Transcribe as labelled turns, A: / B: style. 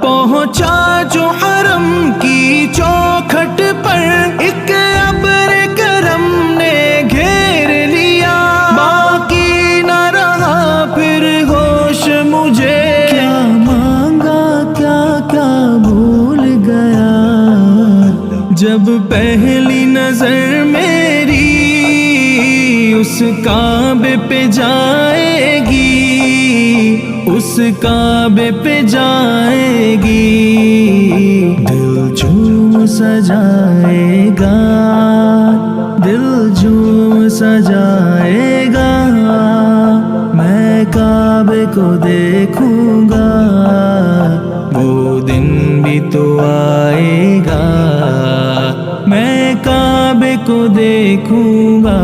A: پہنچا جو حرم کی چوکھٹ پر، ایک ابر کرم نے گھیر لیا، باقی نہ رہا پھر ہوش مجھے، کیا مانگا کیا کیا بھول گیا، جب پہلی نظر میری اس کعبے پہ جائے گی، اس کعبے پہ جائے گی، دل جھوم سجائے گا، دل جھوم سجائے گا، میں کعبے کو دیکھوں گا، وہ دن بھی تو آئے گا، میں کعبے کو دیکھوں گا۔